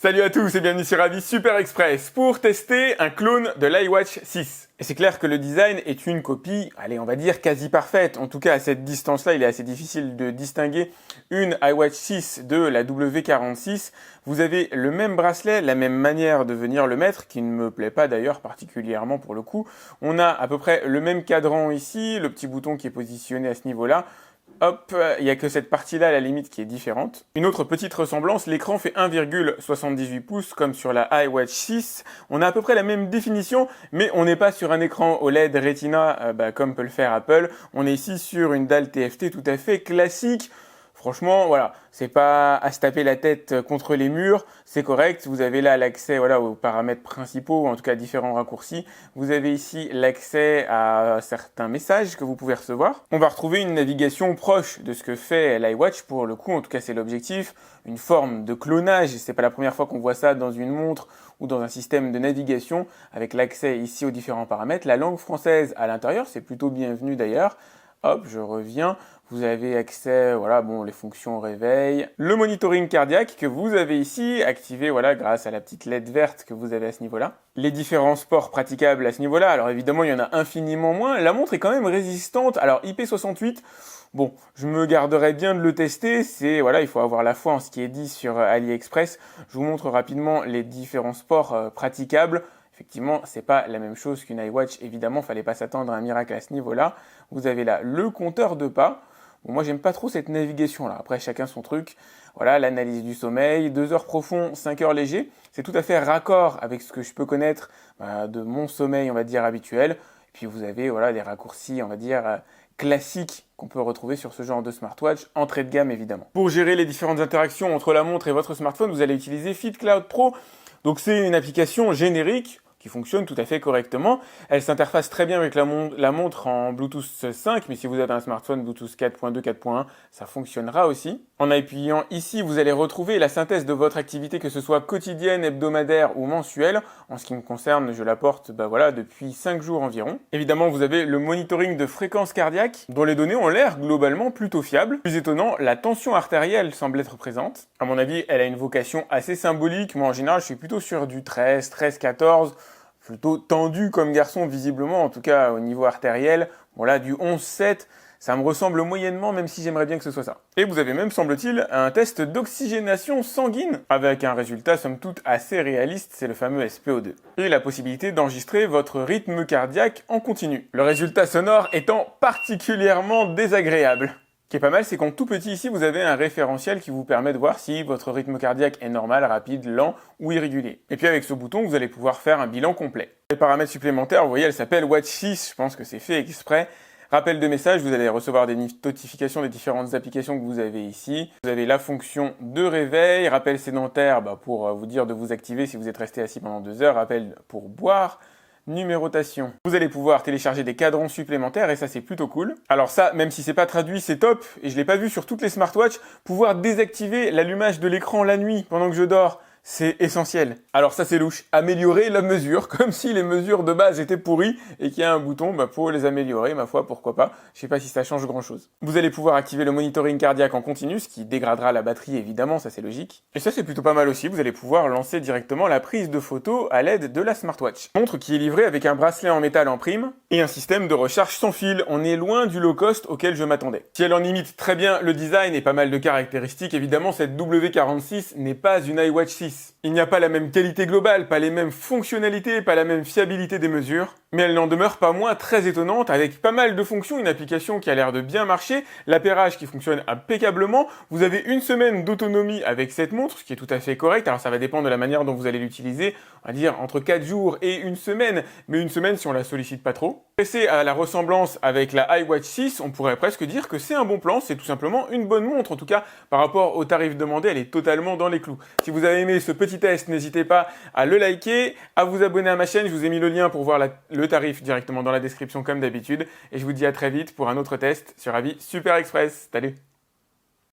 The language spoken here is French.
Salut à tous et bienvenue sur Avis Super Express pour tester un clone de l'iWatch 6. Et c'est clair que le design est une copie, allez on va dire quasi parfaite. En tout cas à cette distance-là, il est assez difficile de distinguer une iWatch 6 de la W46. Vous avez le même bracelet, la même manière de venir le mettre, qui ne me plaît pas d'ailleurs particulièrement pour le coup. On a à peu près le même cadran ici, le petit bouton qui est positionné à ce niveau-là. Hop, il n'y a que cette partie-là à la limite qui est différente. Une autre petite ressemblance, l'écran fait 1,78 pouces comme sur la iWatch 6. On a à peu près la même définition, mais on n'est pas sur un écran OLED Retina comme peut le faire Apple. On est ici sur une dalle TFT tout à fait classique. Franchement, voilà, c'est pas à se taper la tête contre les murs, c'est correct. Vous avez là l'accès aux paramètres principaux, ou en tout cas différents raccourcis. Vous avez ici l'accès à certains messages que vous pouvez recevoir. On va retrouver une navigation proche de ce que fait l'iWatch pour le coup, en tout cas c'est l'objectif. Une forme de clonage, c'est pas la première fois qu'on voit ça dans une montre ou dans un système de navigation, avec l'accès ici aux différents paramètres. La langue française à l'intérieur, c'est plutôt bienvenu d'ailleurs. Hop, je reviens. Vous avez accès, les fonctions réveil. Le monitoring cardiaque que vous avez ici, activé, grâce à la petite LED verte que vous avez à ce niveau-là. Les différents sports praticables à ce niveau-là. Alors évidemment, il y en a infiniment moins. La montre est quand même résistante. Alors IP68, bon, je me garderai bien de le tester. Il faut avoir la foi en ce qui est dit sur AliExpress. Je vous montre rapidement les différents sports praticables. Effectivement, c'est pas la même chose qu'une iWatch. Évidemment, fallait pas s'attendre à un miracle à ce niveau-là. Vous avez là le compteur de pas. Bon, moi, j'aime pas trop cette navigation-là. Après, chacun son truc. Voilà, l'analyse du sommeil, 2 heures profond, 5 heures léger. C'est tout à fait raccord avec ce que je peux connaître de mon sommeil, on va dire, habituel. Et puis, vous avez des raccourcis, on va dire, classiques qu'on peut retrouver sur ce genre de smartwatch, entrée de gamme, évidemment. Pour gérer les différentes interactions entre la montre et votre smartphone, vous allez utiliser FitCloud Pro. Donc, c'est une application générique qui fonctionne tout à fait correctement. Elle s'interface très bien avec la montre en Bluetooth 5, mais si vous avez un smartphone Bluetooth 4.2, 4.1, ça fonctionnera aussi. En appuyant ici, vous allez retrouver la synthèse de votre activité, que ce soit quotidienne, hebdomadaire ou mensuelle. En ce qui me concerne, je la porte depuis 5 jours environ. Évidemment, vous avez le monitoring de fréquence cardiaque, dont les données ont l'air globalement plutôt fiables. Plus étonnant, la tension artérielle semble être présente. À mon avis, elle a une vocation assez symbolique. Moi, en général, je suis plutôt sur du 13, 14, plutôt tendu comme garçon, visiblement, en tout cas au niveau artériel. Bon là, du 11-7, ça me ressemble moyennement, même si j'aimerais bien que ce soit ça. Et vous avez même, semble-t-il, un test d'oxygénation sanguine, avec un résultat somme toute assez réaliste, c'est le fameux SPO2. Et la possibilité d'enregistrer votre rythme cardiaque en continu. Le résultat sonore étant particulièrement désagréable. Ce qui est pas mal, c'est qu'en tout petit ici, vous avez un référentiel qui vous permet de voir si votre rythme cardiaque est normal, rapide, lent ou irrégulier. Et puis avec ce bouton, vous allez pouvoir faire un bilan complet. Les paramètres supplémentaires, vous voyez, elle s'appelle Watch 6, je pense que c'est fait exprès. Rappel de message, vous allez recevoir des notifications des différentes applications que vous avez ici. Vous avez la fonction de réveil, rappel sédentaire pour vous dire de vous activer si vous êtes resté assis pendant 2 heures, rappel pour boire. Numérotation. Vous allez pouvoir télécharger des cadrans supplémentaires et ça c'est plutôt cool. Alors ça, même si c'est pas traduit, c'est top et je l'ai pas vu sur toutes les smartwatches, pouvoir désactiver l'allumage de l'écran la nuit pendant que je dors. C'est essentiel. Alors ça c'est louche. Améliorer la mesure, comme si les mesures de base étaient pourries et qu'il y a un bouton pour les améliorer, ma foi, pourquoi pas. Je sais pas si ça change grand chose. Vous allez pouvoir activer le monitoring cardiaque en continu, ce qui dégradera la batterie évidemment, ça c'est logique. Et ça c'est plutôt pas mal aussi, vous allez pouvoir lancer directement la prise de photo à l'aide de la smartwatch. Montre qui est livrée avec un bracelet en métal en prime et un système de recharge sans fil. On est loin du low cost auquel je m'attendais. Si elle en imite très bien le design et pas mal de caractéristiques, évidemment cette W46 n'est pas une iWatch 6. Il n'y a pas la même qualité globale, pas les mêmes fonctionnalités, pas la même fiabilité des mesures, mais elle n'en demeure pas moins très étonnante avec pas mal de fonctions, une application qui a l'air de bien marcher, l'appairage qui fonctionne impeccablement, vous avez 1 semaine d'autonomie avec cette montre, ce qui est tout à fait correct, alors ça va dépendre de la manière dont vous allez l'utiliser, on va dire entre 4 jours et 1 semaine, mais 1 semaine si on la sollicite pas trop. Pressé à la ressemblance avec la iWatch 6, on pourrait presque dire que c'est un bon plan, c'est tout simplement une bonne montre, en tout cas par rapport au tarif demandé, elle est totalement dans les clous. Si vous avez aimé ce petit test, n'hésitez pas à le liker, à vous abonner à ma chaîne, je vous ai mis le lien pour voir le tarif directement dans la description comme d'habitude, et je vous dis à très vite pour un autre test sur Avis Super Express. Salut!